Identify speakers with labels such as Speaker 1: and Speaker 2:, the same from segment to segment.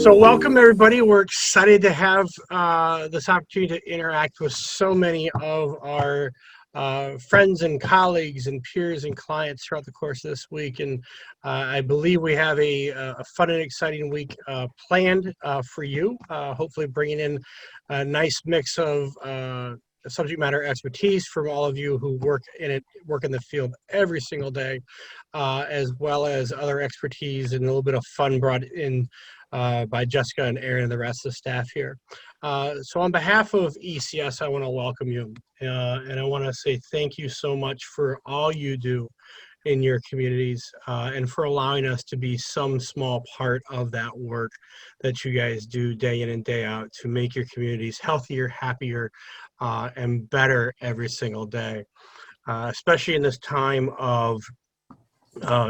Speaker 1: So welcome everybody. We're excited to have this opportunity to interact with so many of our friends and colleagues and peers and clients throughout the course of this week. And I believe we have a fun and exciting week planned for you, hopefully bringing in a nice mix of subject matter expertise from all of you who work in the field every single day, as well as other expertise and a little bit of fun brought in by Jessica and Aaron and the rest of the staff here. So on behalf of ECS, I want to welcome you, and I want to say thank you so much for all you do in your communities, and for allowing us to be some small part of that work that you guys do day in and day out to make your communities healthier, happier, and better every single day, especially in this time of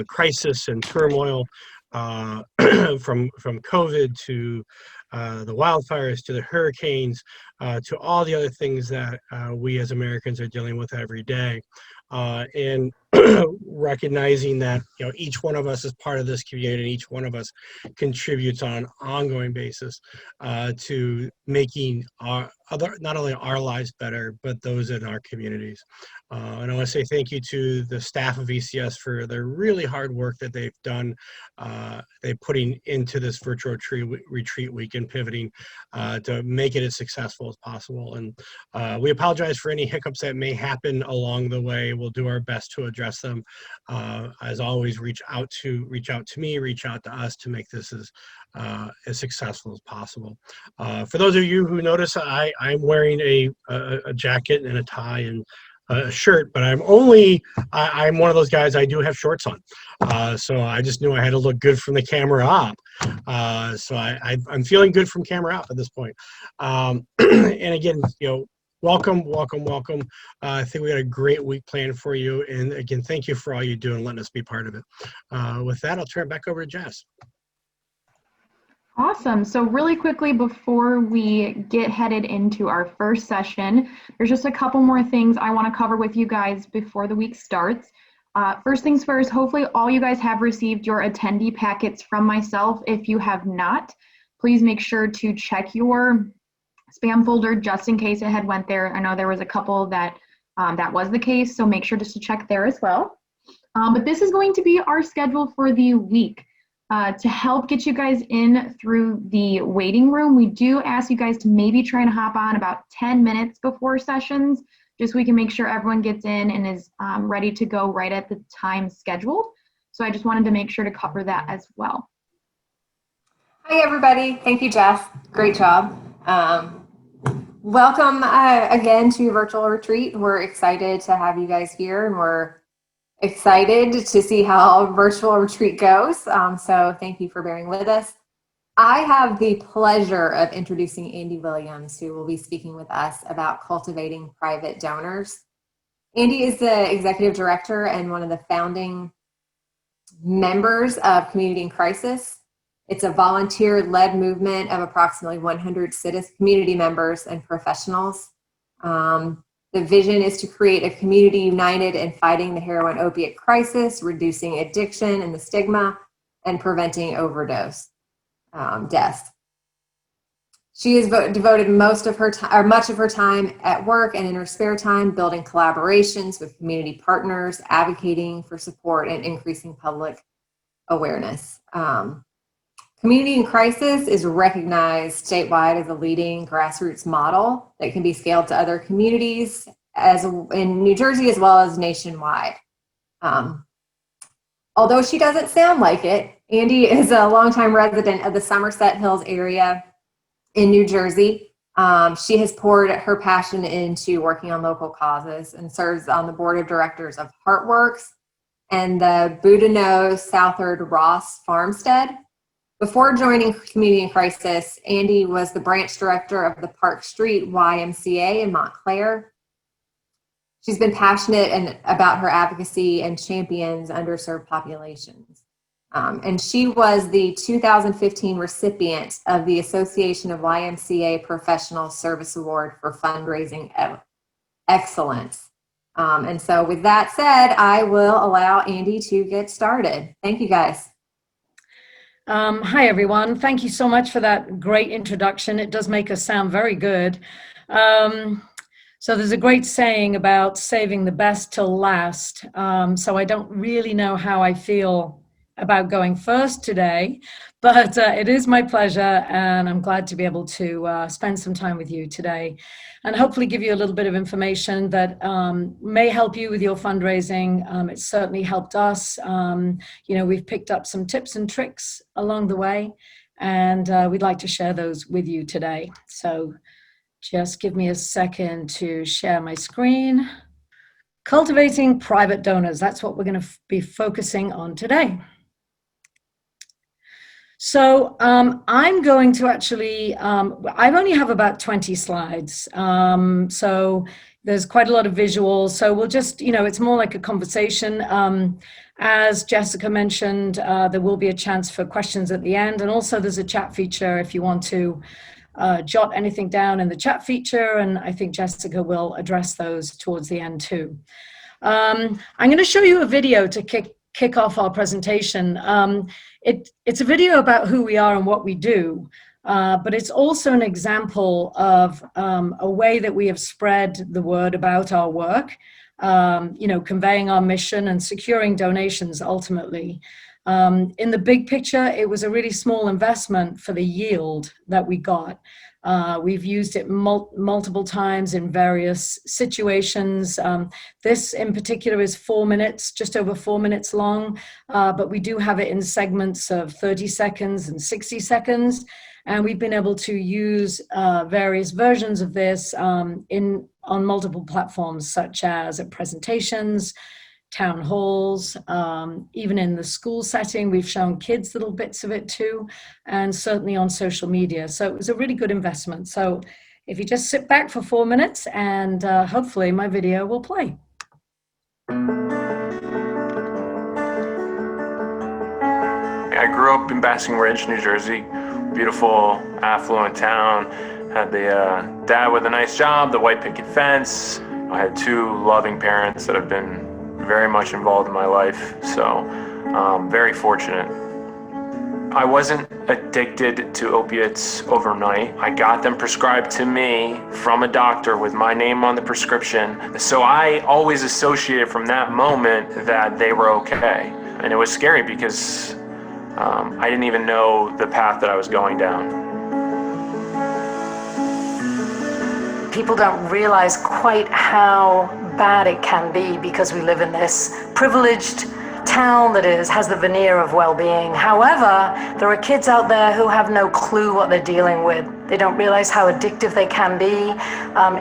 Speaker 1: crisis and turmoil, from COVID to the wildfires to the hurricanes, to all the other things that we as Americans are dealing with every day, and recognizing that each one of us is part of this community, and each one of us contributes on an ongoing basis to making not only our lives better, but those in our communities. And I want to say thank you to the staff of ECS for their really hard work that they've done. They're putting into this virtual retreat week and pivoting to make it as successful as possible. And we apologize for any hiccups that may happen along the way. We'll do our best to address them. As always, reach out to me, reach out to us to make this as successful as possible. For those of you who notice, I'm wearing a jacket and a tie and a shirt, but I'm one of those guys. I do have shorts on, so I just knew I had to look good from the camera up. So I'm feeling good from camera out at this point. And again, welcome. I think we got a great week planned for you. And again, thank you for all you do and letting us be part of it. With that, I'll turn it back over to Jess.
Speaker 2: Awesome. So really quickly before we get headed into our first session, there's just a couple more things I want to cover with you guys before the week starts. First things first, hopefully all you guys have received your attendee packets from myself. If you have not, please make sure to check your spam folder just in case it had went there. I know there was a couple that that was the case, so make sure just to check there as well. But this is going to be our schedule for the week. To help get you guys in through the waiting room, we do ask you guys to maybe try and hop on about 10 minutes before sessions, just so we can make sure everyone gets in and is ready to go right at the time scheduled. So I just wanted to make sure to cover that as well.
Speaker 3: Hi, everybody. Thank you, Jess. Great job. Welcome again to Virtual Retreat. We're excited to have you guys here, and we're excited to see how Virtual Retreat goes. So thank you for bearing with us. I have the pleasure of introducing Andy Williams, who will be speaking with us about cultivating private donors. Andy is the executive director and one of the founding members of Community in Crisis. It's a volunteer-led movement of approximately 100 community members and professionals. The vision is to create a community united in fighting the heroin opiate crisis, reducing addiction and the stigma, and preventing overdose deaths. She has devoted much of her time at work and in her spare time building collaborations with community partners, advocating for support, and increasing public awareness. Community in Crisis is recognized statewide as a leading grassroots model that can be scaled to other communities in New Jersey as well as nationwide. Although she doesn't sound like it, Andy is a longtime resident of the Somerset Hills area in New Jersey. She has poured her passion into working on local causes and serves on the board of directors of Heartworks and the Boudinot Southard Ross Farmstead. Before joining Community in Crisis, Andy was the branch director of the Park Street YMCA in Montclair. She's been passionate about her advocacy and champions underserved populations. And she was the 2015 recipient of the Association of YMCA Professional Service Award for Fundraising Excellence. And so with that said, I will allow Andy to get started. Thank you, guys.
Speaker 4: Hi, everyone. Thank you so much for that great introduction. It does make us sound very good. So there's a great saying about saving the best till last. So I don't really know how I feel about going first today, but it is my pleasure, and I'm glad to be able to spend some time with you today and hopefully give you a little bit of information that may help you with your fundraising. It's certainly helped us. We've picked up some tips and tricks along the way, and we'd like to share those with you today. So just give me a second to share my screen. Cultivating private donors, that's what we're going to be focusing on today. So I'm going to actually, I only have about 20 slides. So there's quite a lot of visuals. So we'll just, it's more like a conversation. As Jessica mentioned, there will be a chance for questions at the end. And also there's a chat feature if you want to jot anything down in the chat feature. And I think Jessica will address those towards the end too. I'm going to show you a video to kick off our presentation. It's a video about who we are and what we do, but it's also an example of a way that we have spread the word about our work, conveying our mission and securing donations ultimately. In the big picture, it was a really small investment for the yield that we got. We've used it multiple times in various situations. This in particular is 4 minutes, just over 4 minutes long, but we do have it in segments of 30 seconds and 60 seconds. And we've been able to use various versions of this on multiple platforms, such as at presentations, town halls, even in the school setting. We've shown kids little bits of it too, and certainly on social media. So it was a really good investment. So if you just sit back for 4 minutes, and hopefully my video will play.
Speaker 5: I grew up in Basking Ridge, New Jersey, beautiful, affluent town. Had the dad with a nice job, the white picket fence. I had two loving parents that have been very much involved in my life, so very fortunate. I wasn't addicted to opiates overnight. I got them prescribed to me from a doctor with my name on the prescription, so I always associated from that moment that they were okay. And it was scary because I didn't even know the path that I was going down.
Speaker 6: People don't realize quite how bad it can be because we live in this privileged town that has the veneer of well-being. However, there are kids out there who have no clue what they're dealing with. They don't realize how addictive they can be.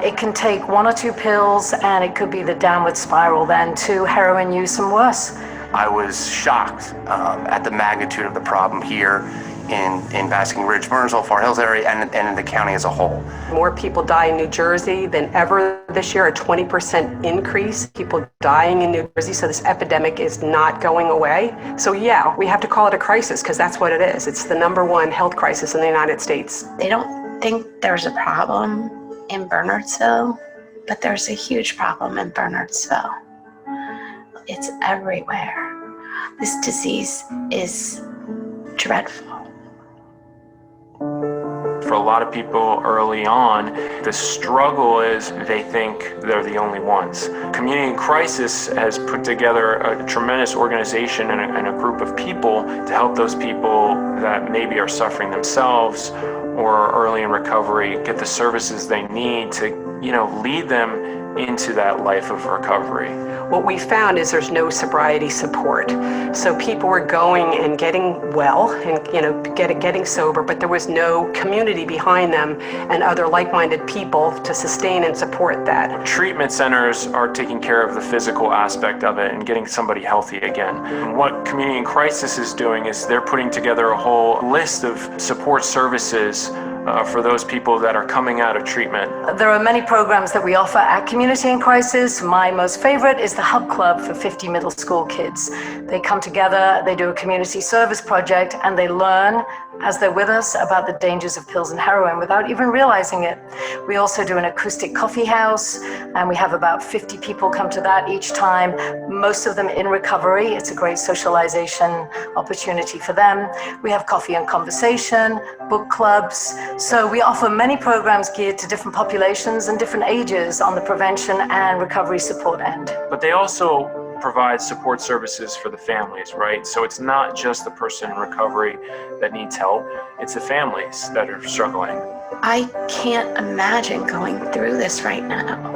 Speaker 6: It can take 1 or 2 pills and it could be the downward spiral then to heroin use and worse.
Speaker 7: I was shocked at the magnitude of the problem here in Basking Ridge, Burnsville, Far Hills area, and in the county as a whole.
Speaker 8: More people die in New Jersey than ever this year, a 20% increase, people dying in New Jersey, so this epidemic is not going away. So yeah, we have to call it a crisis because that's what it is. It's the #1 health crisis in the United States.
Speaker 9: They don't think there's a problem in Bernardsville, but there's a huge problem in Bernardsville. It's everywhere. This disease is dreadful.
Speaker 5: For a lot of people early on, the struggle is they think they're the only ones. Community in Crisis has put together a tremendous organization and a group of people to help those people that maybe are suffering themselves or are early in recovery get the services they need to, lead them into that life of recovery.
Speaker 8: What we found is there's no sobriety support. So people were going and getting well and getting sober, but there was no community behind them and other like-minded people to sustain and support that.
Speaker 5: Treatment centers are taking care of the physical aspect of it and getting somebody healthy again. And what Community in Crisis is doing is they're putting together a whole list of support services for those people that are coming out of treatment.
Speaker 6: There are many programs that we offer at Community in Crisis. My most favorite is the Hub Club for 50 middle school kids. They come together, they do a community service project, and they learn as they're with us about the dangers of pills and heroin without even realizing it. We also do an acoustic coffee house, and we have about 50 people come to that each time, most of them in recovery. It's a great socialization opportunity for them. We have coffee and conversation, book clubs. So we offer many programs geared to different populations and different ages on the prevention and recovery support end.
Speaker 5: But they also provide support services for the families, right? So it's not just the person in recovery that needs help, it's the families that are struggling.
Speaker 9: I can't imagine going through this right now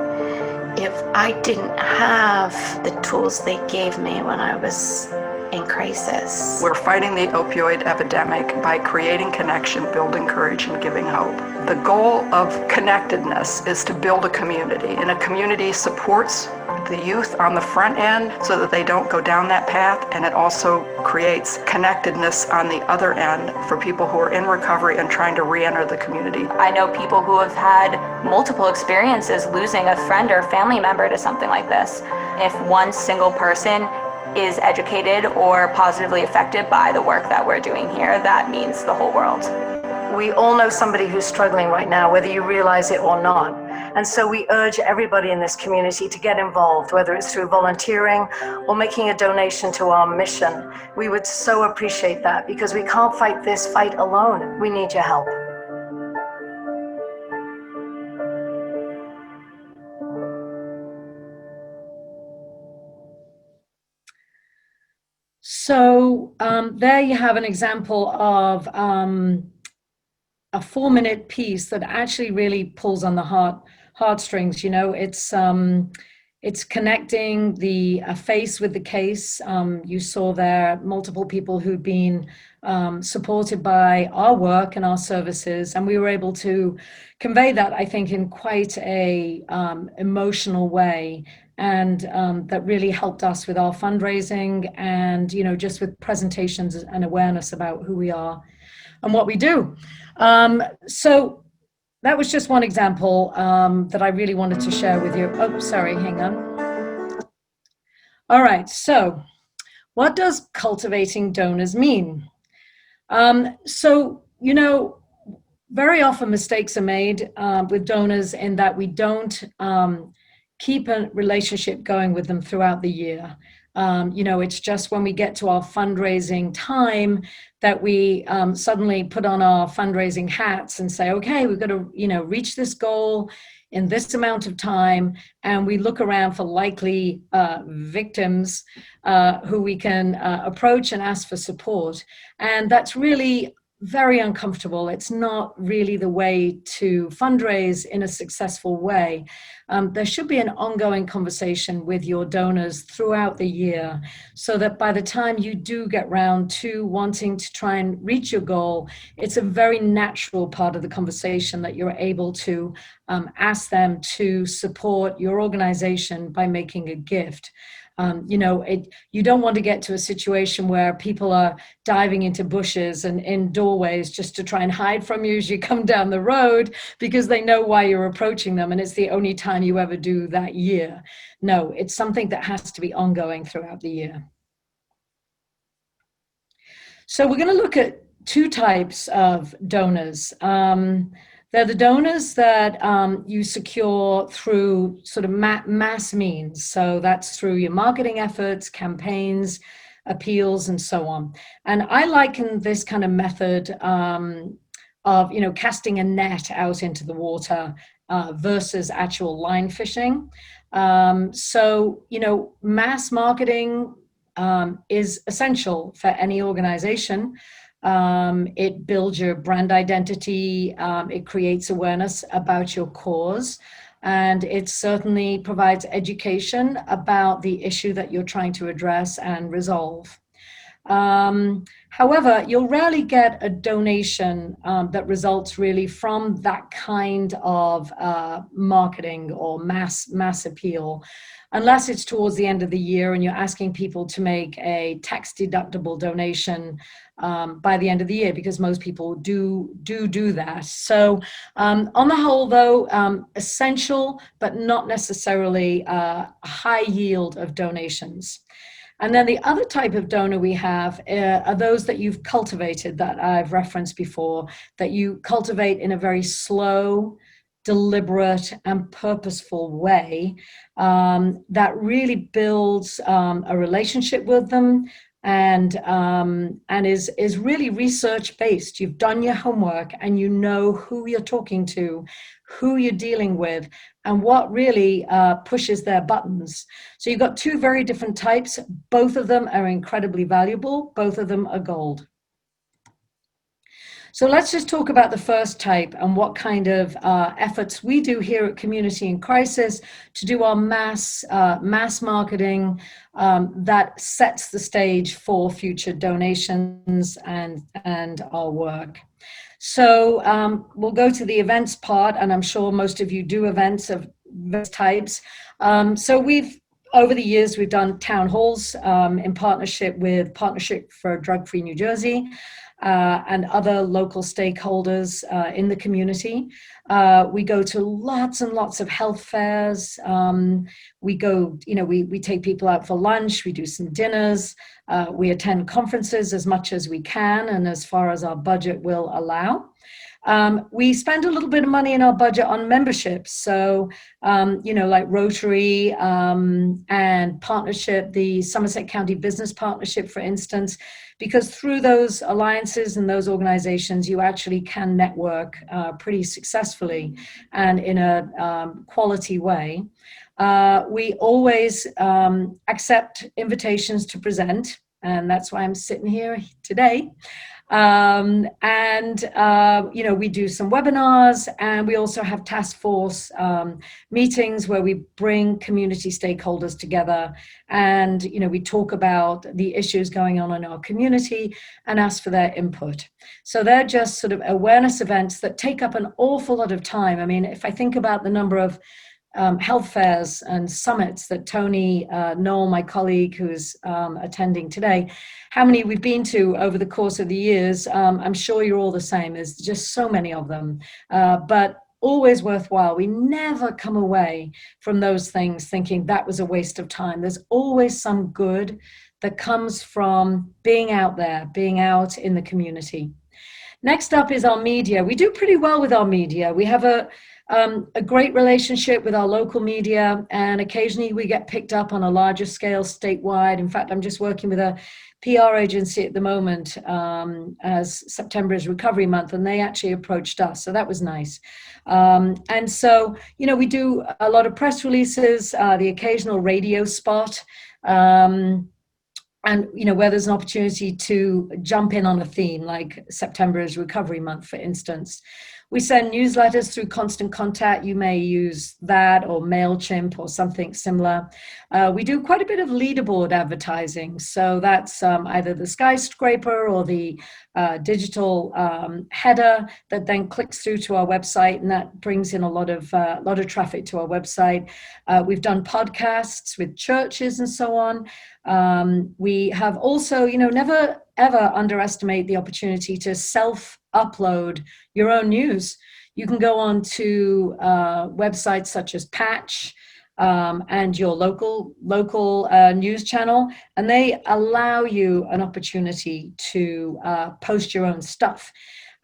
Speaker 9: if I didn't have the tools they gave me when I was in crisis.
Speaker 10: We're fighting the opioid epidemic by creating connection, building courage, and giving hope. The goal of connectedness is to build a community, and a community supports the youth on the front end so that they don't go down that path, and it also creates connectedness on the other end for people who are in recovery and trying to re-enter the community.
Speaker 11: I know people who have had multiple experiences losing a friend or family member to something like this. If one single person is educated or positively affected by the work that we're doing here, that means the whole world.
Speaker 6: We all know somebody who's struggling right now, whether you realize it or not. And so we urge everybody in this community to get involved, whether it's through volunteering or making a donation to our mission. We would so appreciate that because we can't fight this fight alone. We need your help.
Speaker 4: So there you have an example of a 4-minute piece that actually really pulls on the heartstrings. You know, it's connecting the face with the case. You saw there multiple people who'd been supported by our work and our services, and we were able to convey that, I think, in quite a emotional way. And that really helped us with our fundraising and, you know, just with presentations and awareness about who we are and what we do. So that was just one example that I really wanted to share with you. Oh, sorry, hang on. All right, so what does cultivating donors mean? So, you know, very often mistakes are made with donors in that we don't keep a relationship going with them throughout the year. You know, it's just when we get to our fundraising time that we suddenly put on our fundraising hats and say, okay, we've got to, you know, reach this goal in this amount of time. And we look around for likely victims who we can approach and ask for support. And that's really very uncomfortable. It's not really the way to fundraise in a successful way. There should be an ongoing conversation with your donors throughout the year so that by the time you do get round to wanting to try and reach your goal, it's a very natural part of the conversation that you're able to ask them to support your organization by making a gift. You know, you don't want to get to a situation where people are diving into bushes and in doorways just to try and hide from you as you come down the road because they know why you're approaching them and it's the only time you ever do that year. No, it's something that has to be ongoing throughout the year. So we're going to look at two types of donors. They're the donors that you secure through sort of mass means. So that's through your marketing efforts, campaigns, appeals, and so on. And I liken this kind of method of, you know, casting a net out into the water versus actual line fishing. So, you know, mass marketing is essential for any organization. It builds your brand identity, it creates awareness about your cause, and it certainly provides education about the issue that you're trying to address and resolve. However, you'll rarely get a donation that results really from that kind of marketing or mass appeal. unless it's towards the end of the year and you're asking people to make a tax-deductible donation by the end of the year, because most people do that. So on the whole, though, essential, but not necessarily a high yield of donations. And then the other type of donor we have are those that you've cultivated, that I've referenced before, that you cultivate in a very slow, deliberate, and purposeful way that really builds a relationship with them, and is really research based. You've done your homework and you know who you're talking to, who you're dealing with, and what really pushes their buttons. So you've got two very different types. Both of them are incredibly valuable. Both of them are gold. So let's just talk about the first type and what kind of efforts we do here at Community in Crisis to do our mass marketing that sets the stage for future donations and our work. So we'll go to the events part, and I'm sure most of you do events of various types. So over the years, we've done town halls in partnership with Partnership for Drug-Free New Jersey and other local stakeholders in the community. We go to lots and lots of health fairs. We go, we take people out for lunch, we do some dinners, we attend conferences as much as we can and as far as our budget will allow. We spend a little bit of money in our budget on memberships. So, like Rotary and Partnership, the Somerset County Business Partnership, for instance, because through those alliances and those organizations, you actually can network pretty successfully and in a quality way. We always accept invitations to present, and that's why I'm sitting here today. We do some webinars, and we also have task force meetings where we bring community stakeholders together, and we talk about the issues going on in our community and ask for their input. So they're just sort of awareness events that take up an awful lot of time. I mean, if I think about the number of health fairs and summits that Tony Knoll, my colleague who's attending today, how many we've been to over the course of the years, I'm sure you're all the same. There's just so many of them, but always worthwhile. We never come away from those things thinking that was a waste of time. There's always some good that comes from being out there, being out in the community. Next up is our media. We do pretty well with our media. We have a great relationship with our local media, and occasionally we get picked up on a larger scale statewide. In fact, I'm just working with a PR agency at the moment as September is Recovery Month, and they actually approached us, so that was nice. And so, we do a lot of press releases, the occasional radio spot, and where there's an opportunity to jump in on a theme, like September is Recovery Month, for instance. We send newsletters through Constant Contact. You may use that or MailChimp or something similar. We do quite a bit of leaderboard advertising. So that's either the skyscraper or the digital header that then clicks through to our website, and that brings in a lot of traffic to our website. We've done podcasts with churches and so on. We have also, never ever underestimate the opportunity to self-upload your own news. You can go on to websites such as Patch and your local news channel, and they allow you an opportunity to post your own stuff.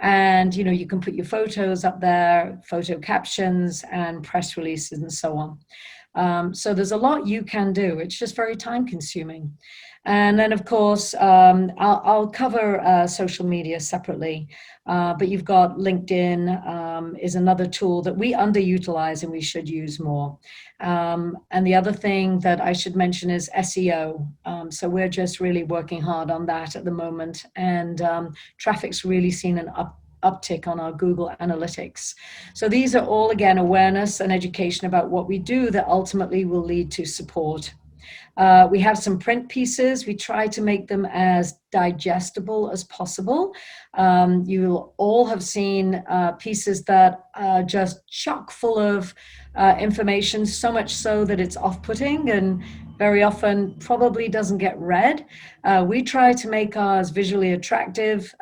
Speaker 4: And, you can put your photos up there, photo captions and press releases and so on. So there's a lot you can do. It's just very time consuming. And then, of course, I'll cover social media separately, but you've got LinkedIn is another tool that we underutilize and we should use more. And the other thing that I should mention is SEO. So we're just really working hard on that at the moment, and traffic's really seen an uptick on our Google Analytics. So these are all, again, awareness and education about what we do that ultimately will lead to support. We have some print pieces. We try to make them as digestible as possible. You'll all have seen pieces that are just chock full of information, so much so that it's off-putting and very often probably doesn't get read. We try to make ours visually attractive,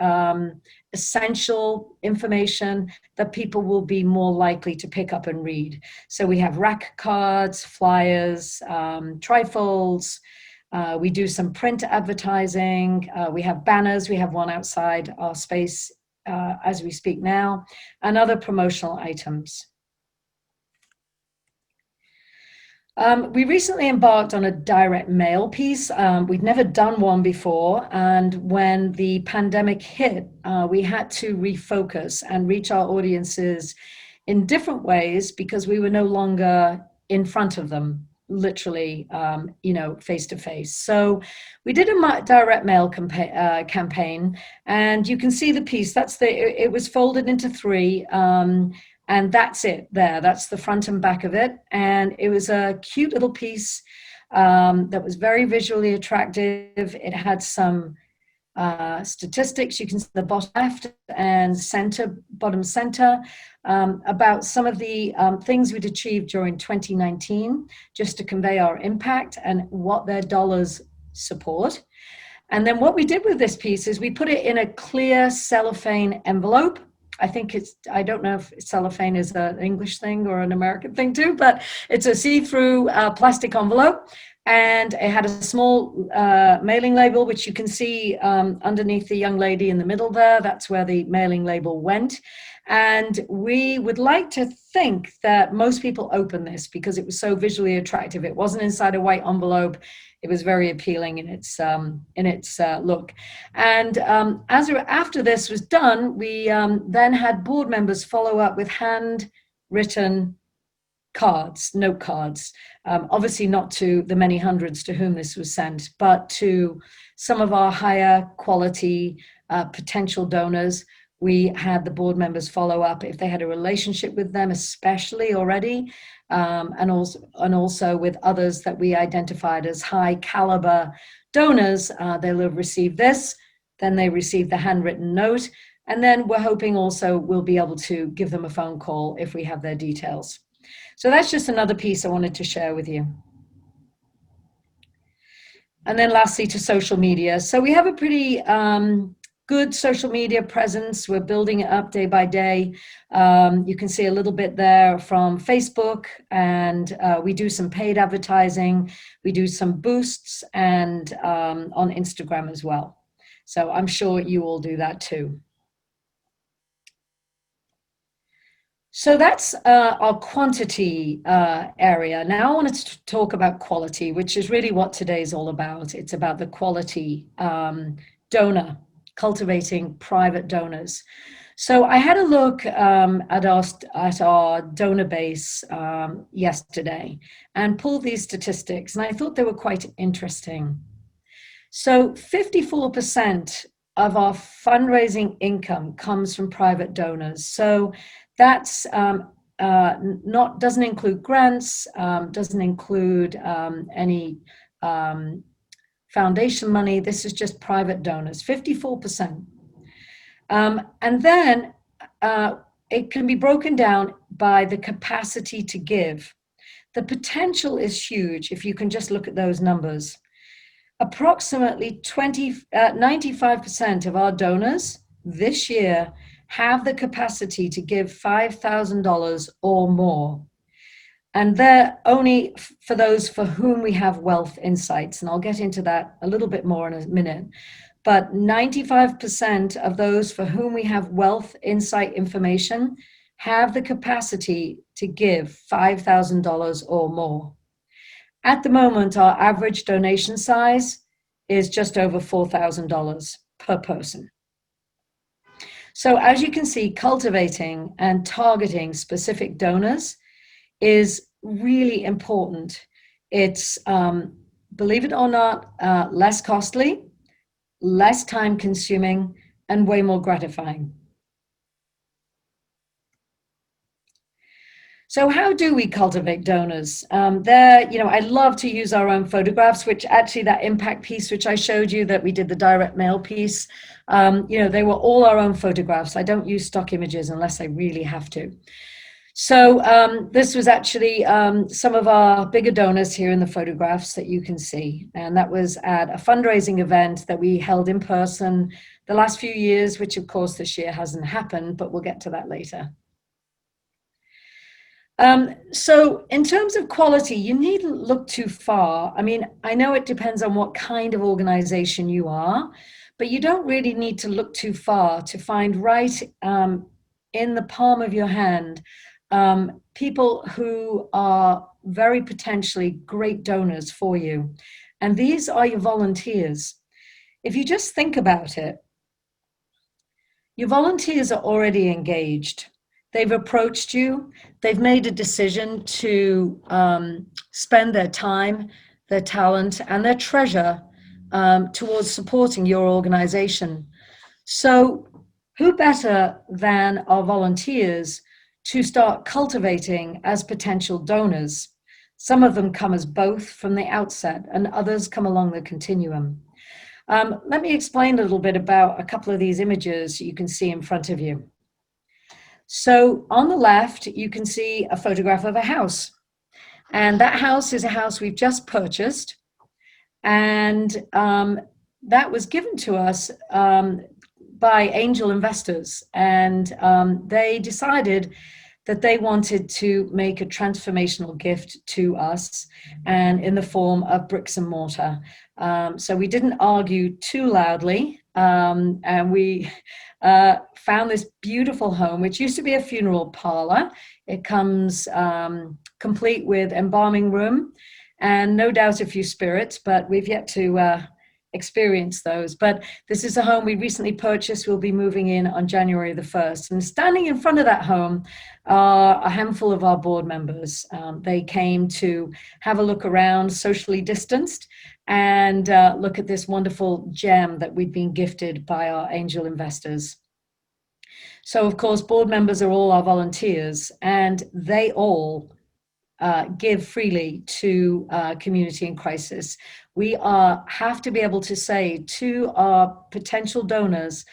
Speaker 4: essential information that people will be more likely to pick up and read. So we have rack cards, flyers, trifolds. We do some print advertising. We have banners. We have one outside our space as we speak now, and other promotional items. We recently embarked on a direct mail piece. We'd never done one before, and when the pandemic hit, we had to refocus and reach our audiences in different ways because we were no longer in front of them, literally, face to face. So we did a direct mail campaign, and you can see the piece. It was folded into three. And that's it there. That's the front and back of it. And it was a cute little piece that was very visually attractive. It had some statistics. You can see the bottom left and bottom center, about some of the things we'd achieved during 2019, just to convey our impact and what their dollars support. And then what we did with this piece is we put it in a clear cellophane envelope. I don't know if cellophane is an English thing or an American thing too, but it's a see-through plastic envelope. And it had a small mailing label, which you can see underneath the young lady in the middle there. That's where the mailing label went. And we would like to think that most people open this because it was so visually attractive. It wasn't inside a white envelope. It was very appealing in its look. And after this was done, we then had board members follow up with handwritten cards, note cards, obviously not to the many hundreds to whom this was sent, but to some of our higher quality potential donors. We had the board members follow up if they had a relationship with them, especially already, and also with others that we identified as high caliber donors. They'll have received this, then they receive the handwritten note, and then we're hoping also we'll be able to give them a phone call if we have their details. So that's just another piece I wanted to share with you. And then lastly, to social media. So we have a pretty good social media presence. We're building it up day by day. You can see a little bit there from Facebook, and we do some paid advertising. We do some boosts and on Instagram as well. So I'm sure you all do that too. So that's our quantity area. Now I wanted to talk about quality, which is really what today's all about. It's about the quality donor, cultivating private donors. So I had a look at our donor base yesterday and pulled these statistics, and I thought they were quite interesting. So 54% of our fundraising income comes from private donors. So that's doesn't include grants, doesn't include any foundation money. This is just private donors, 54%. And then it can be broken down by the capacity to give. The potential is huge if you can just look at those numbers. Approximately 95% of our donors this year have the capacity to give $5,000 or more. And they're only for those for whom we have wealth insights. And I'll get into that a little bit more in a minute. But 95% of those for whom we have wealth insight information have the capacity to give $5,000 or more. At the moment, our average donation size is just over $4,000 per person. So as you can see, cultivating and targeting specific donors is really important. It's, believe it or not, less costly, less time consuming, and way more gratifying. So how do we cultivate donors? I love to use our own photographs, which actually that impact piece, which I showed you that we did the direct mail piece, they were all our own photographs. I don't use stock images unless I really have to. So this was actually some of our bigger donors here in the photographs that you can see. And that was at a fundraising event that we held in person the last few years, which of course this year hasn't happened, but we'll get to that later. So in terms of quality, you needn't look too far. I mean, I know it depends on what kind of organization you are, but you don't really need to look too far to find right in the palm of your hand people who are very potentially great donors for you. And these are your volunteers. If you just think about it, your volunteers are already engaged. They've approached you. They've made a decision to spend their time, their talent, and their treasure towards supporting your organization. So who better than our volunteers to start cultivating as potential donors? Some of them come as both from the outset, and others come along the continuum. Let me explain a little bit about a couple of these images you can see in front of you. So on the left, you can see a photograph of a house. And that house is a house we've just purchased. And that was given to us by angel investors. And they decided that they wanted to make a transformational gift to us, and in the form of bricks and mortar. So we didn't argue too loudly, and we found this beautiful home, which used to be a funeral parlor. It comes complete with embalming room and no doubt a few spirits, but we've yet to experience those. But this is a home we recently purchased. We'll be moving in on January the 1st. And standing in front of that home are a handful of our board members. They came to have a look around, socially distanced, and look at this wonderful gem that we've been gifted by our angel investors. So of course, board members are all our volunteers, and they all give freely to community in crisis. We have to be able to say to our potential donors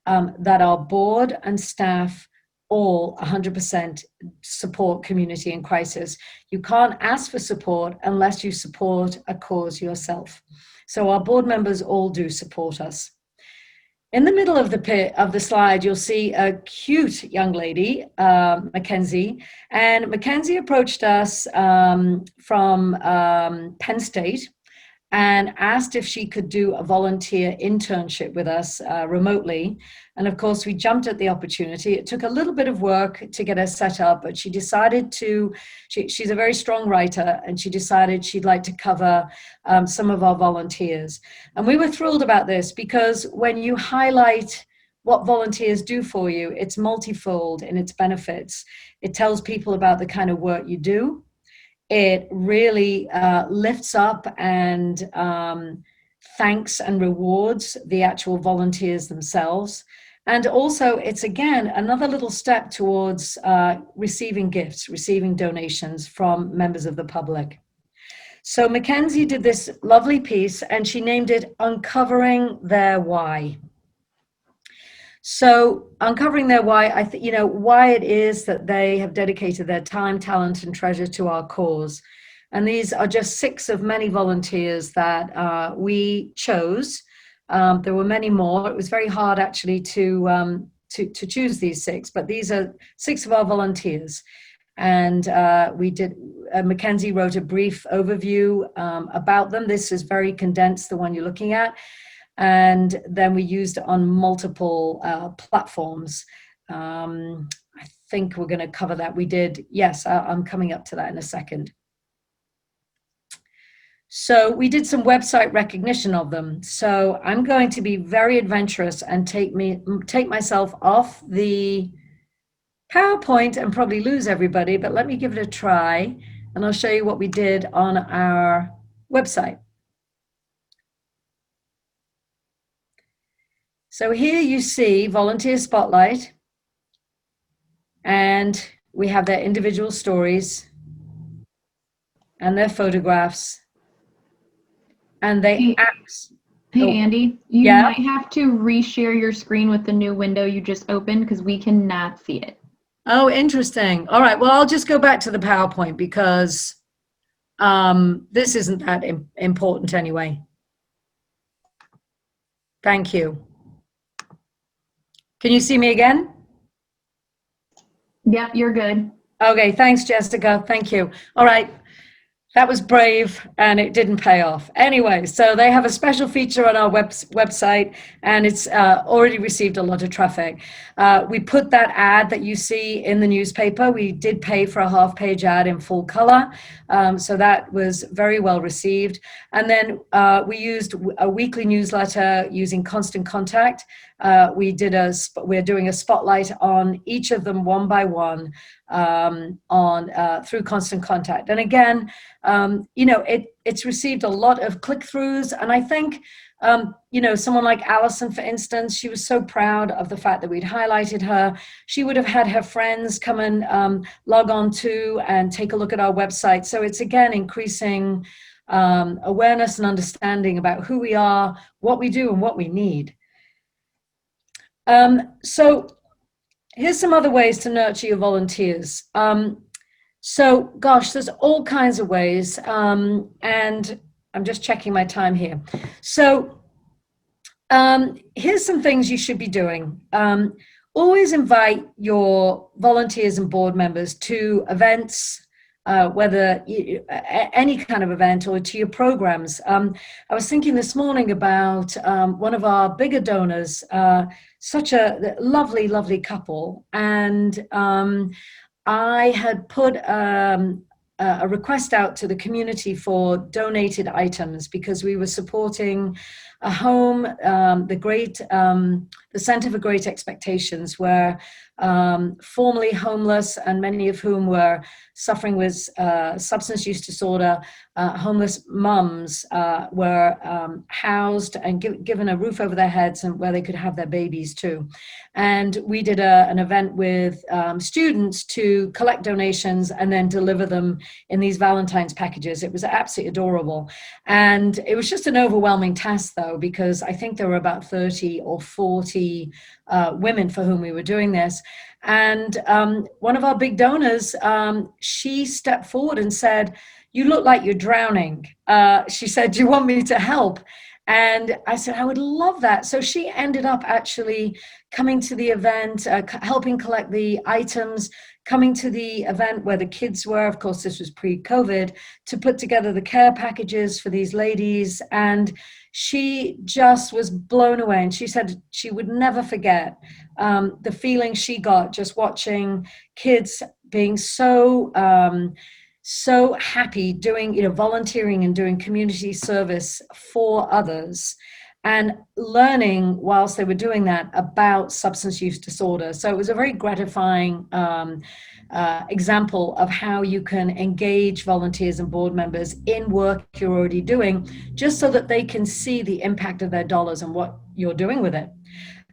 Speaker 4: that our board and staff all 100% support community in crisis. You can't ask for support unless you support a cause yourself. So our board members all do support us. In the middle of the slide, you'll see a cute young lady, Mackenzie. And Mackenzie approached us from Penn State and asked if she could do a volunteer internship with us remotely. And of course, we jumped at the opportunity. It took a little bit of work to get her set up, but she decided she's a very strong writer, and she decided she'd like to cover some of our volunteers. And we were thrilled about this, because when you highlight what volunteers do for you, it's multifold in its benefits. It tells people about the kind of work you do. It really lifts up and thanks and rewards the actual volunteers themselves. And also, it's again another little step towards receiving gifts, receiving donations from members of the public. So Mackenzie did this lovely piece, and she named it Uncovering Their Why. So uncovering their why, why it is that they have dedicated their time, talent, and treasure to our cause. And these are just 6 of many volunteers that we chose. There were many more. It was very hard actually to choose these 6, but these are 6 of our volunteers. And Mackenzie wrote a brief overview about them. This is very condensed, the one you're looking at. And then we used it on multiple platforms. I think we're going to cover that. We did, yes, I'm coming up to that in a second. So we did some website recognition of them. So I'm going to be very adventurous and take myself off the PowerPoint and probably lose everybody, but let me give it a try, and I'll show you what we did on our website. So here you see Volunteer Spotlight, and we have their individual stories and their photographs, and they act.
Speaker 2: Hey, Andy, you
Speaker 4: Yeah.
Speaker 2: might have to reshare your screen with the new window you just opened because we cannot see it.
Speaker 4: Oh, interesting. All right. Well, I'll just go back to the PowerPoint because this isn't that important anyway. Thank you. Can you see me again?
Speaker 2: Yep, you're good.
Speaker 4: Okay, thanks, Jessica. Thank you. All right. That was brave and it didn't pay off. Anyway, so they have a special feature on our website and it's already received a lot of traffic. We put that ad that you see in the newspaper. We did pay for a half-page ad in full color. So that was very well received. And then we used a weekly newsletter using Constant Contact. We're doing a spotlight on each of them one by one through Constant Contact. And again, it's received a lot of click-throughs. And I think, someone like Allison, for instance, she was so proud of the fact that we'd highlighted her. She would have had her friends come and log on to and take a look at our website. So it's, again, increasing awareness and understanding about who we are, what we do, and what we need. So here's some other ways to nurture your volunteers. So, gosh, there's all kinds of ways. And I'm just checking my time here. So here's some things you should be doing. Always invite your volunteers and board members to events, whether any kind of event, or to your programs. I was thinking this morning about one of our bigger donors, such a lovely, lovely couple. And I had put a request out to the community for donated items because we were supporting a home, the Center for Great Expectations, where formerly homeless and many of whom were suffering with substance use disorder, homeless mums were housed and given a roof over their heads and where they could have their babies too. And we did an event with students to collect donations and then deliver them in these Valentine's packages. It was absolutely adorable. And it was just an overwhelming task, though, because I think there were about 30 or 40 women for whom we were doing this. And one of our big donors, she stepped forward and said, "You look like you're drowning." She said, "Do you want me to help?" And I said, "I would love that." So she ended up actually coming to the event, helping collect the items, coming to the event where the kids were. Of course, this was pre-COVID, to put together the care packages for these ladies. And she just was blown away. And she said she would never forget the feeling she got just watching kids being so happy doing, volunteering and doing community service for others, and learning whilst they were doing that about substance use disorder. So it was a very gratifying example of how you can engage volunteers and board members in work you're already doing, just so that they can see the impact of their dollars and what you're doing with it.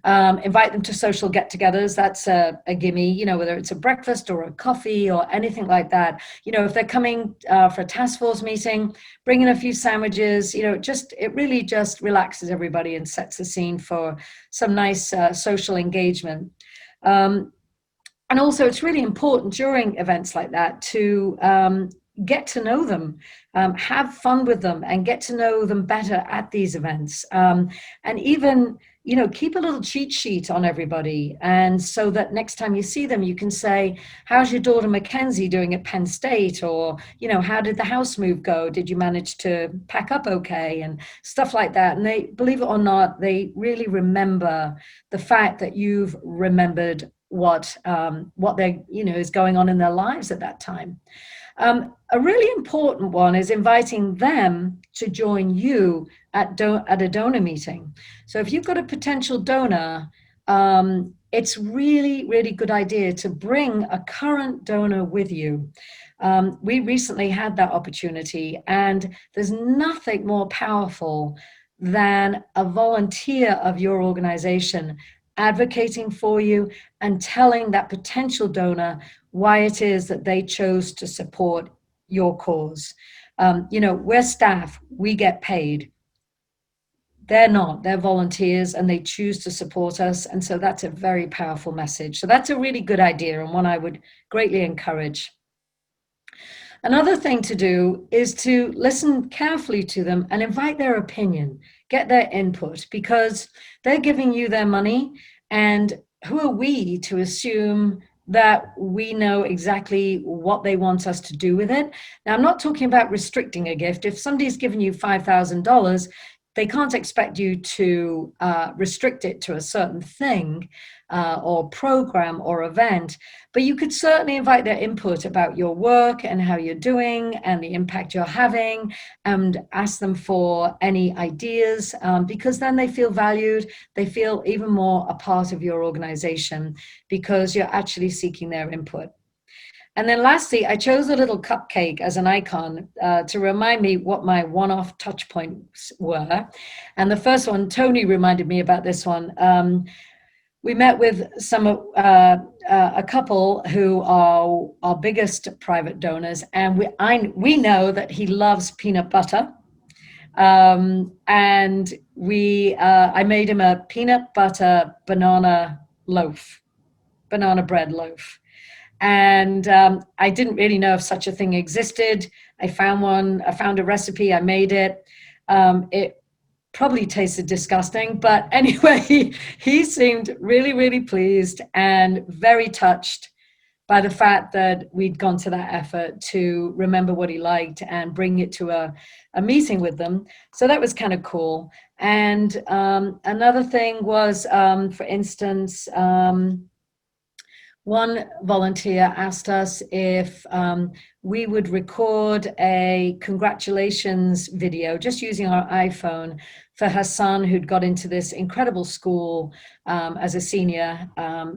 Speaker 4: Invite them to social get-togethers. That's a gimme, whether it's a breakfast or a coffee or anything like that. If they're coming for a task force meeting, bring in a few sandwiches. It really just relaxes everybody and sets the scene for some nice social engagement. And also, it's really important during events like that to get to know them, have fun with them, and get to know them better at these events. And even keep a little cheat sheet on everybody. And so that next time you see them, you can say, "How's your daughter Mackenzie doing at Penn State?" Or, "How did the house move go? Did you manage to pack up okay?" And stuff like that. And they, believe it or not, they really remember the fact that you've remembered what they is going on in their lives at that time. A really important one is inviting them to join you at a donor meeting. So if you've got a potential donor, it's really, really good idea to bring a current donor with you. We recently had that opportunity, and there's nothing more powerful than a volunteer of your organization advocating for you, and telling that potential donor why it is that they chose to support your cause. We're staff, we get paid. They're not, they're volunteers and they choose to support us. And so that's a very powerful message. So that's a really good idea and one I would greatly encourage. Another thing to do is to listen carefully to them and invite their opinion, get their input, because they're giving you their money. And who are we to assume that we know exactly what they want us to do with it? Now, I'm not talking about restricting a gift. If somebody's given you $5,000, they can't expect you to restrict it to a certain thing or program or event, but you could certainly invite their input about your work and how you're doing and the impact you're having, and ask them for any ideas, because then they feel valued, they feel even more a part of your organization because you're actually seeking their input. And then lastly, I chose a little cupcake as an icon to remind me what my one-off touch points were. And the first one, Tony reminded me about this one. We met with a couple who are our biggest private donors, and we know that he loves peanut butter. And I made him a peanut butter banana bread loaf. And I didn't really know if such a thing existed. I found a recipe, I made it. It probably tasted disgusting, but anyway, he seemed really, really pleased and very touched by the fact that we'd gone to that effort to remember what he liked and bring it to a meeting with them. So that was kind of cool. And another thing was, for instance, one volunteer asked us if we would record a congratulations video just using our iPhone for her son, who'd got into this incredible school as a senior,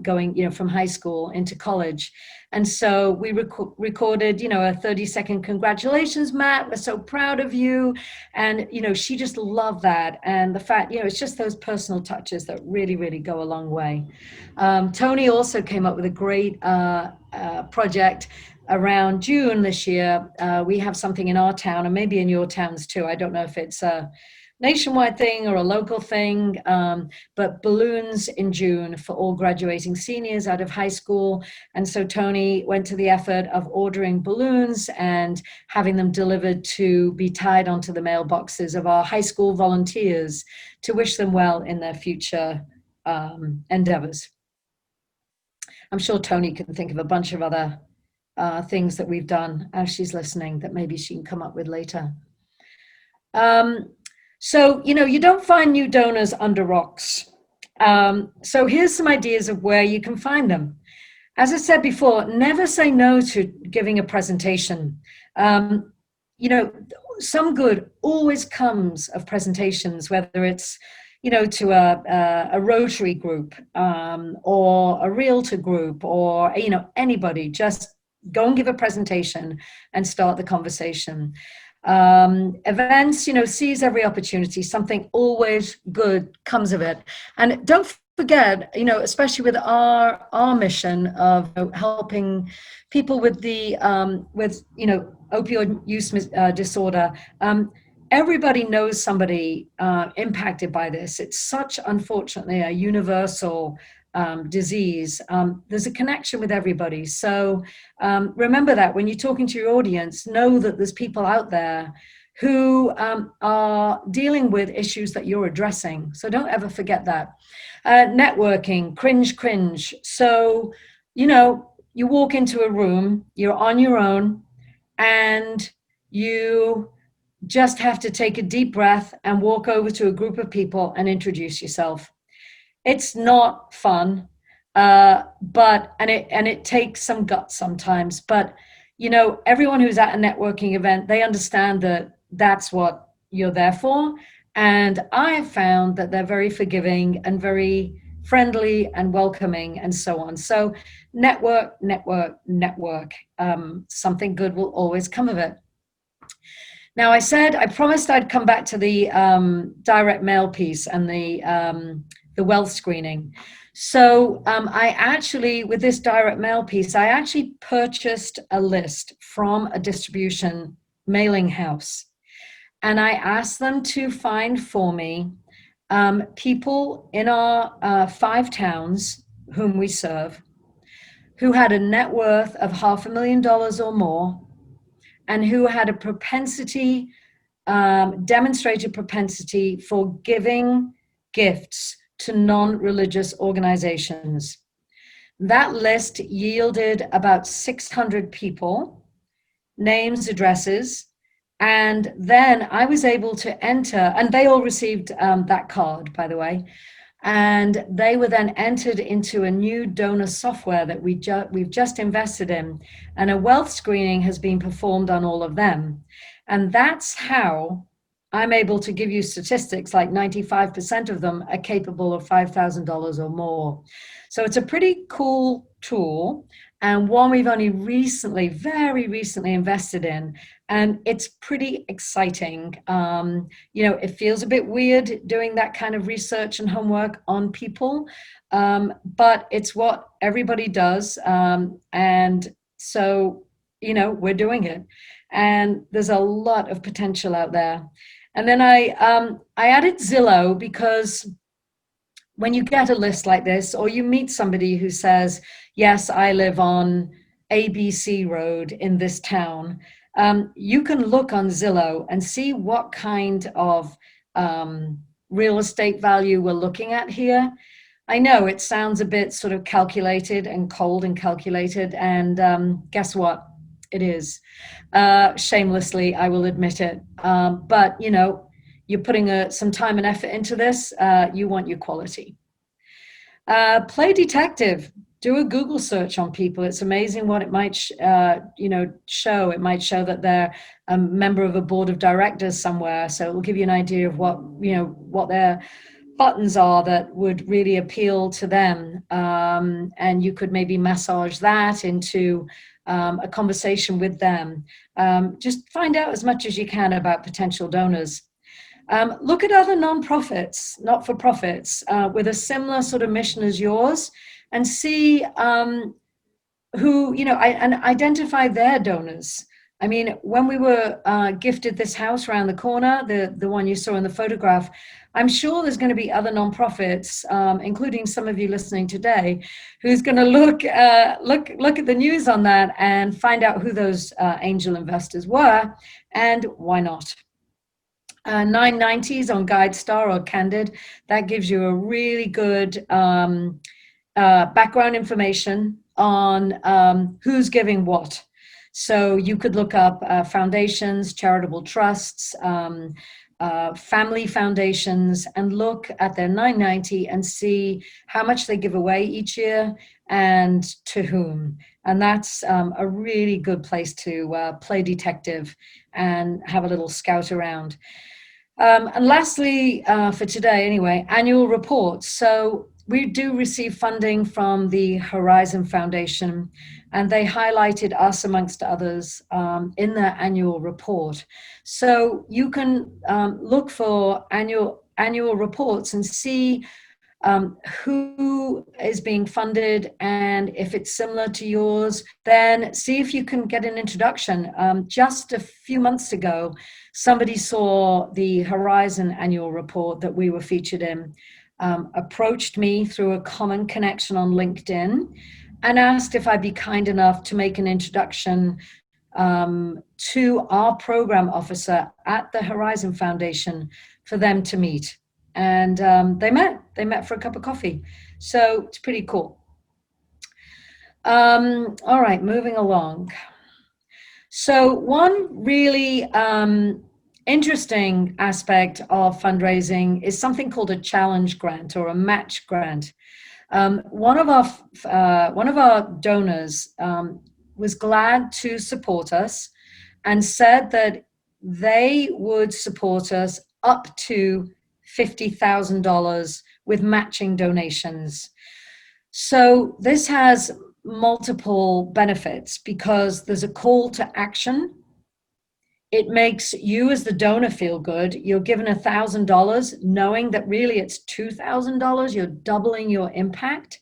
Speaker 4: going from high school into college. And so we recorded, a 30-second congratulations, Matt, we're so proud of you. And, she just loved that. And the fact, it's just those personal touches that really, really go a long way. Tony also came up with a great project around June this year. We have something in our town and maybe in your towns too. I don't know if it's a nationwide thing or a local thing, but balloons in June for all graduating seniors out of high school. And so Tony went to the effort of ordering balloons and having them delivered to be tied onto the mailboxes of our high school volunteers to wish them well in their future endeavors. I'm sure Tony can think of a bunch of other things that we've done as she's listening that maybe she can come up with later. So, you don't find new donors under rocks. So here's some ideas of where you can find them. As I said before, never say no to giving a presentation. Some good always comes of presentations, whether it's, to a Rotary group or a Realtor group or, anybody. Just go and give a presentation and start the conversation. Events, seize every opportunity. Something always good comes of it. And don't forget, especially with our mission of helping people with the opioid use disorder. Everybody knows somebody impacted by this. It's such, unfortunately, a universal disease. There's a connection with everybody. So remember that when you're talking to your audience, know that there's people out there who are dealing with issues that you're addressing. So don't ever forget that. Networking, cringe. So, you walk into a room, you're on your own, and you just have to take a deep breath and walk over to a group of people and introduce yourself. It's not fun, but it takes some guts sometimes. But everyone who's at a networking event, they understand that that's what you're there for. And I have found that they're very forgiving and very friendly and welcoming and so on. So network. Something good will always come of it. Now, I promised I'd come back to the direct mail piece and the the wealth screening. So I actually, with this direct mail piece, I actually purchased a list from a distribution mailing house. And I asked them to find for me people in our 5 towns whom we serve, who had a net worth of $500,000 or more, and who had a propensity, demonstrated propensity for giving gifts to non-religious organizations. That list yielded about 600 people, names, addresses, and then I was able to enter, and they all received that card, by the way, and they were then entered into a new donor software that we've just invested in, and a wealth screening has been performed on all of them. And that's how I'm able to give you statistics like 95% of them are capable of $5,000 or more. So it's a pretty cool tool, and one we've only recently, very recently invested in, and it's pretty exciting. It feels a bit weird doing that kind of research and homework on people, but it's what everybody does, and so, we're doing it, and there's a lot of potential out there. And then I added Zillow, because when you get a list like this, or you meet somebody who says, yes, I live on ABC Road in this town, you can look on Zillow and see what kind of real estate value we're looking at here. I know it sounds a bit sort of calculated and cold and calculated, and guess what? It is. Shamelessly, I will admit it. But, you're putting some time and effort into this, you want your quality. Play detective. Do a Google search on people. It's amazing what it might, show. It might show that they're a member of a board of directors somewhere. So it will give you an idea of what their buttons are that would really appeal to them. And you could maybe massage that into a conversation with them. Just find out as much as you can about potential donors. Look at other nonprofits, not-for-profits, with a similar sort of mission as yours, and see who, and identify their donors. I mean, when we were gifted this house around the corner, the one you saw in the photograph, I'm sure there's going to be other nonprofits, including some of you listening today, who's going to look at the news on that and find out who those angel investors were, and why not. 990s on GuideStar or Candid, that gives you a really good background information on who's giving what. So you could look up foundations, charitable trusts, family foundations, and look at their 990 and see how much they give away each year and to whom. And that's a really good place to play detective and have a little scout around. And lastly, for today anyway, annual reports. So we do receive funding from the Horizon Foundation, and they highlighted us amongst others in their annual report. So you can look for annual reports and see who is being funded, and if it's similar to yours, then see if you can get an introduction. Just a few months ago, somebody saw the Horizon annual report that we were featured in, approached me through a common connection on LinkedIn, and asked if I'd be kind enough to make an introduction to our program officer at the Horizon Foundation for them to meet. And they met for a cup of coffee. So it's pretty cool. All right, moving along. So one really interesting aspect of fundraising is something called a challenge grant or a match grant. One of our donors was glad to support us and said that they would support us up to $50,000 with matching donations. So this has multiple benefits because there's a call to action. It makes you as the donor feel good. You're given $1,000 knowing that really it's $2,000. You're doubling your impact.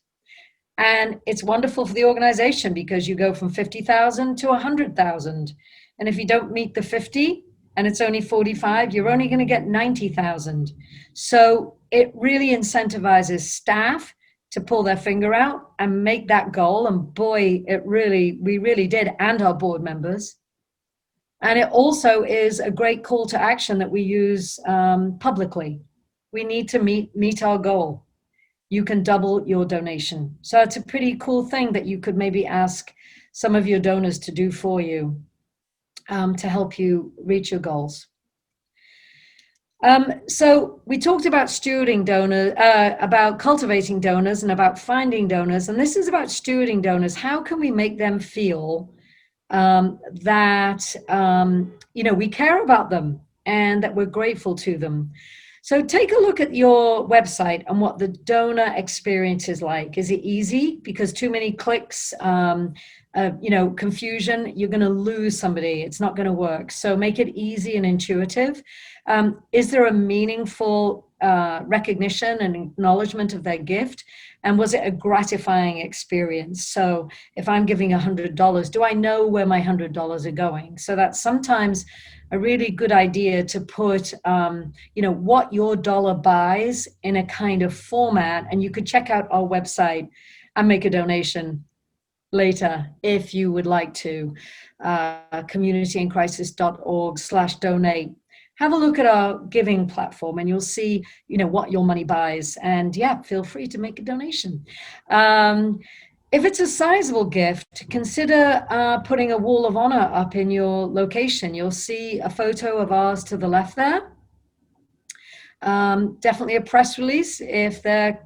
Speaker 4: And it's wonderful for the organization because you go from 50,000 to 100,000. And if you don't meet the 50 and it's only 45, you're only going to get 90,000. So it really incentivizes staff to pull their finger out and make that goal. And boy, we really did, and our board members. And it also is a great call to action that we use publicly. We need to meet our goal. You can double your donation. So it's a pretty cool thing that you could maybe ask some of your donors to do for you to help you reach your goals. So we talked about stewarding donors, about cultivating donors and about finding donors. And this is about stewarding donors. How can we make them feel that we care about them and that we're grateful to them? So take a look at your website and what the donor experience is like. Is it easy? Because too many clicks, confusion, you're going to lose somebody. It's not going to work. So make it easy and intuitive. Is there a meaningful recognition and acknowledgement of their gift? And was it a gratifying experience? So if I'm giving $100, do I know where my $100 are going? So that's sometimes a really good idea to put, what your dollar buys in a kind of format. And you could check out our website and make a donation later if you would like to, communityincrisis.org/donate. Have a look at our giving platform and you'll see, what your money buys. And yeah, feel free to make a donation. If it's a sizable gift, consider putting a wall of honor up in your location. You'll see a photo of ours to the left there. Definitely a press release if they're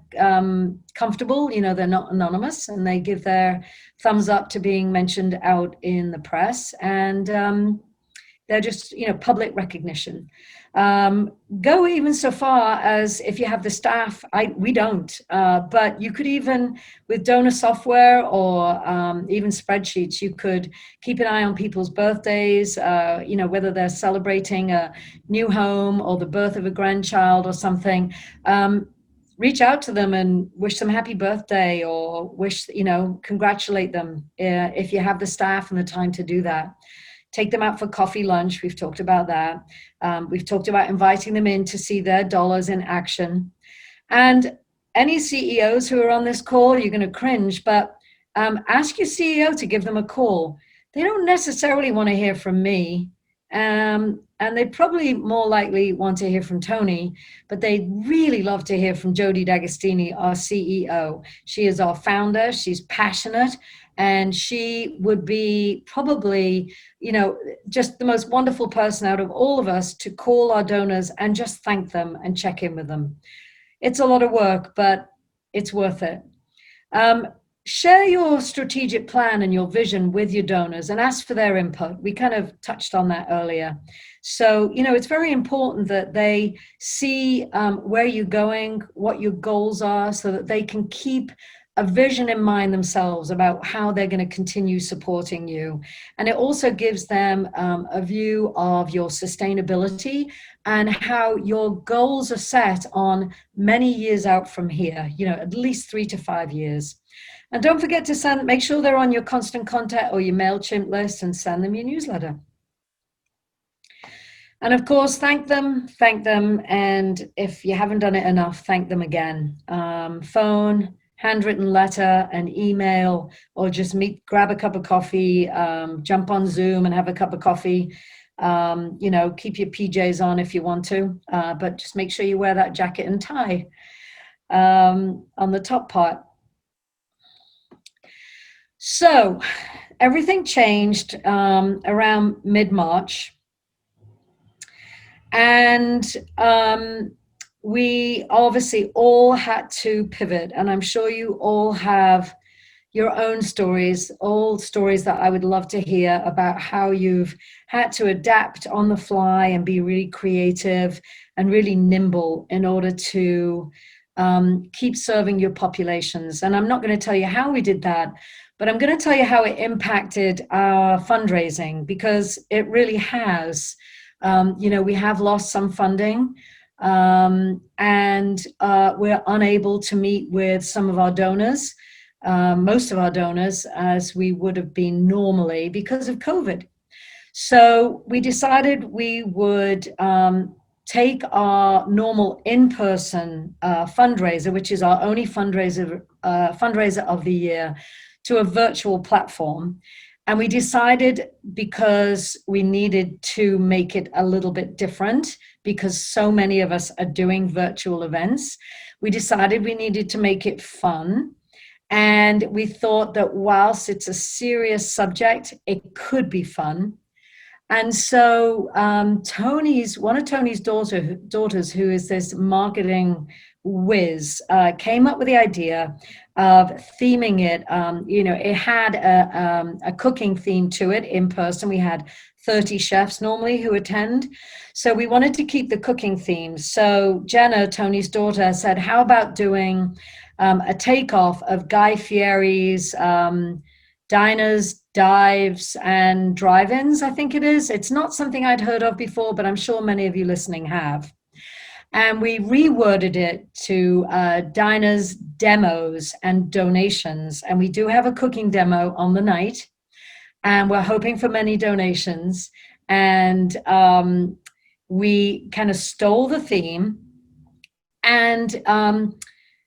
Speaker 4: comfortable, they're not anonymous and they give their thumbs up to being mentioned out in the press. And they're just, public recognition. Go even so far as if you have the staff, we don't, but you could even with donor software or even spreadsheets, you could keep an eye on people's birthdays, whether they're celebrating a new home or the birth of a grandchild or something. Reach out to them and wish them happy birthday or congratulate them if you have the staff and the time to do that. Take them out for coffee, lunch. We've talked about that. We've talked about inviting them in to see their dollars in action. And any CEOs who are on this call, you're going to cringe, but ask your CEO to give them a call. They don't necessarily want to hear from me. And they probably more likely want to hear from Tony, but they'd really love to hear from Jody D'Agostini, our CEO. She is our founder. She's passionate. And she would be probably, just the most wonderful person out of all of us to call our donors and just thank them and check in with them. It's a lot of work, but it's worth it. Share your strategic plan and your vision with your donors and ask for their input. We kind of touched on that earlier. So, it's very important that they see where you're going, what your goals are, so that they can keep a vision in mind themselves about how they're going to continue supporting you. And it also gives them a view of your sustainability and how your goals are set on many years out from here, at least 3 to 5 years. And don't forget to make sure they're on your constant contact or your MailChimp list and send them your newsletter. And of course, thank them. And if you haven't done it enough, thank them again. Phone, handwritten letter, an email, or just grab a cup of coffee, jump on Zoom and have a cup of coffee. Keep your PJs on if you want to, but just make sure you wear that jacket and tie on the top part. So everything changed around mid-March. And we obviously all had to pivot, and I'm sure you all have your own stories, all stories that I would love to hear about how you've had to adapt on the fly and be really creative and really nimble in order to keep serving your populations. And I'm not going to tell you how we did that, but I'm going to tell you how it impacted our fundraising, because it really has. We have lost some funding, and we're unable to meet with some of our donors, most of our donors, as we would have been normally because of COVID. So we decided we would take our normal in-person fundraiser, which is our only fundraiser of the year, to a virtual platform. And we decided, because we needed to make it a little bit different, because so many of us are doing virtual events, we decided we needed to make it fun. And we thought that whilst it's a serious subject, it could be fun. And so one of Tony's daughters, who is this marketing whiz, came up with the idea of theming it. It had a cooking theme to it in person. We had 30 chefs normally who attend. So we wanted to keep the cooking theme. So Jenna, Tony's daughter, said, how about doing a takeoff of Guy Fieri's diners, dives, and drive-ins, I think it is. It's not something I'd heard of before, but I'm sure many of you listening have. And we reworded it to diners, demos, and donations. And we do have a cooking demo on the night, and we're hoping for many donations. And we kind of stole the theme and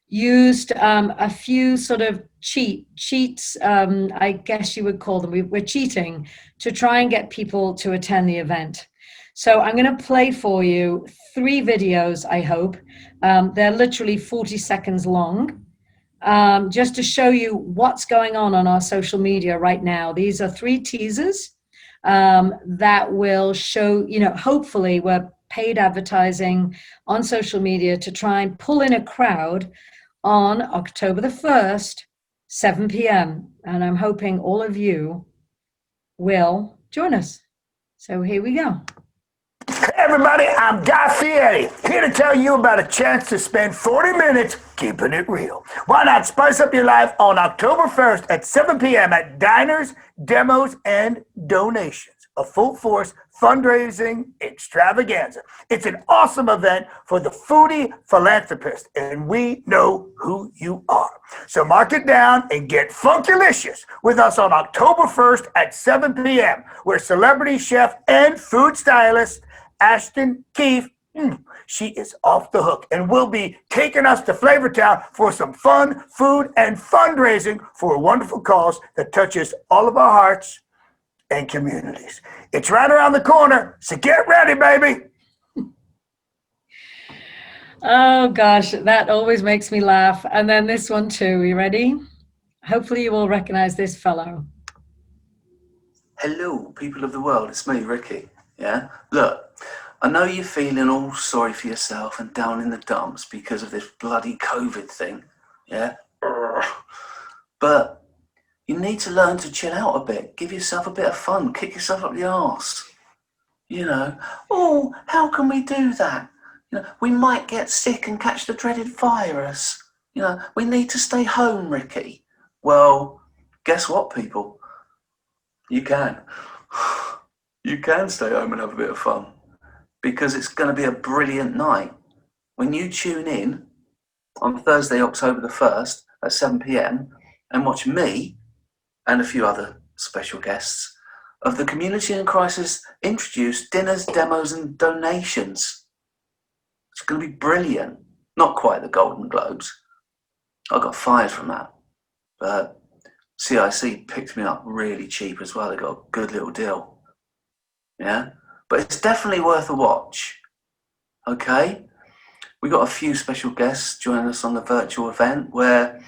Speaker 4: used a few sort of cheats, I guess you would call them. We're cheating to try and get people to attend the event. So I'm going to play for you 3 videos, I hope. They're literally 40 seconds long, just to show you what's going on our social media right now. These are 3 teasers that will show, hopefully we're paid advertising on social media to try and pull in a crowd on October the 1st, 7 p.m. And I'm hoping all of you will join us. So here we go.
Speaker 12: Hey everybody, I'm Guy Fieri, here to tell you about a chance to spend 40 minutes keeping it real. Why not spice up your life on October 1st at 7 p.m. at Diners, Demos, and Donations, a full-force fundraising extravaganza. It's an awesome event for the foodie philanthropist, and we know who you are. So mark it down and get funkylicious with us on October 1st at 7 p.m., where celebrity chef and food stylist Ashton Keefe, she is off the hook and will be taking us to Flavortown for some fun, food, and fundraising for a wonderful cause that touches all of our hearts and communities. It's right around the corner, so get ready, baby.
Speaker 4: Oh gosh, that always makes me laugh. And then this one too. You ready? Hopefully you will recognize this fellow.
Speaker 13: Hello, people of the world. It's me, Ricky. Yeah? Look, I know you're feeling all sorry for yourself and down in the dumps because of this bloody COVID thing. Yeah? But you need to learn to chill out a bit. Give yourself a bit of fun. Kick yourself up the arse. Oh, how can we do that? We might get sick and catch the dreaded virus. We need to stay home, Ricky. Well, guess what, people? You can. You can stay home and have a bit of fun, because it's going to be a brilliant night. When you tune in on Thursday, October the 1st at 7 p.m. and watch me and a few other special guests of the Community in Crisis introduce dinners, demos, and donations. It's going to be brilliant. Not quite the Golden Globes. I got fired from that. But CIC picked me up really cheap as well. They got a good little deal. Yeah? But it's definitely worth a watch. Okay? We got a few special guests joining us on the virtual event where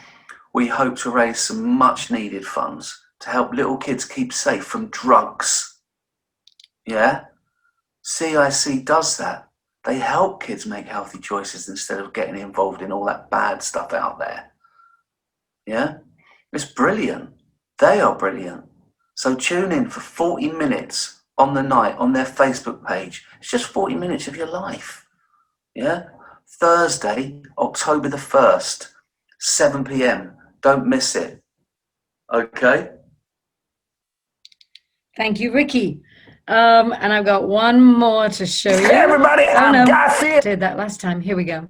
Speaker 13: we hope to raise some much needed funds to help little kids keep safe from drugs. Yeah? CIC does that. They help kids make healthy choices instead of getting involved in all that bad stuff out there. Yeah? It's brilliant. They are brilliant. So tune in for 40 minutes on the night on their Facebook page. It's just 40 minutes of your life. Yeah? Thursday, October the 1st, 7 p.m. Don't miss it. Okay?
Speaker 4: Thank you, Ricky. And I've got one more to show you.
Speaker 12: Hey everybody, I'm Guy Fieri.
Speaker 4: Did that last time. Here we go.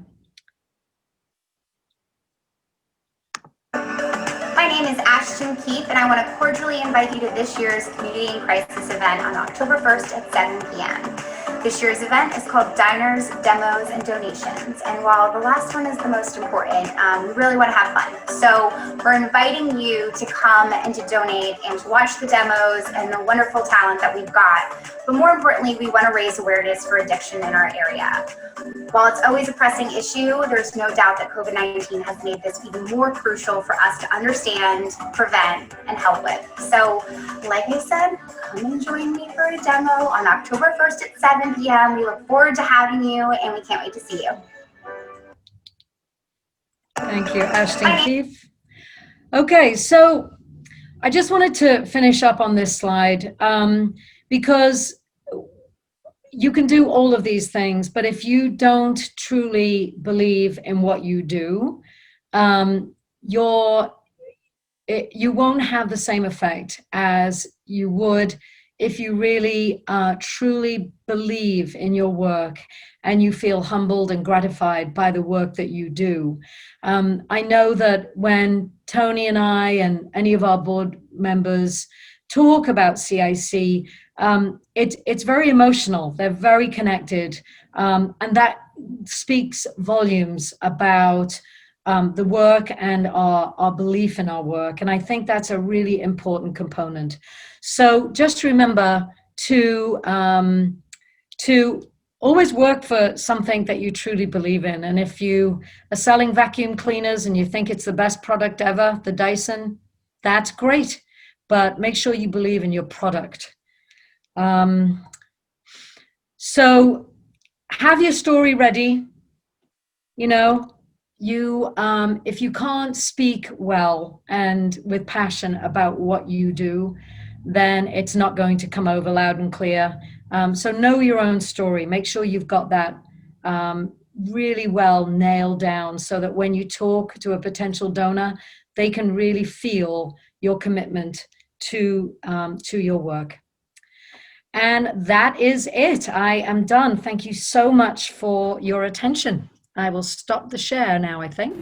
Speaker 14: My name is Ashton Keith, and I want to cordially invite you to this year's Community in Crisis event on October 1st at 7 p.m. This year's event is called Diners, Demos, and Donations, and while the last one is the most important, we really want to have fun. So we're inviting you to come and to donate and to watch the demos and the wonderful talent that we've got. But more importantly, we want to raise awareness for addiction in our area. While it's always a pressing issue, there's no doubt that COVID-19 has made this even more crucial for us to understand, prevent, and help with. So, like I said, come and join me for a demo on October 1st at 7 p.m. We look forward to having you, and we can't wait to see you.
Speaker 4: Thank you, Ashton Keith. Okay, so I just wanted to finish up on this slide because you can do all of these things, but if you don't truly believe in what you do, you won't have the same effect as you would if you really truly believe in your work and you feel humbled and gratified by the work that you do. I know that when Tony and I and any of our board members talk about CIC, it's very emotional. They're very connected, and that speaks volumes about the work and our belief in our work. And I think that's a really important component. So just remember to always work for something that you truly believe in. And if you are selling vacuum cleaners and you think it's the best product ever, the Dyson, that's great. But make sure you believe in your product. So have your story ready. You know, if you can't speak well and with passion about what you do, then it's not going to come over loud and clear. So know your own story. Make sure you've got that really well nailed down so that when you talk to a potential donor, they can really feel your commitment to your work. And that is it. I am done. Thank you so much for your attention. I will stop the share now, I think.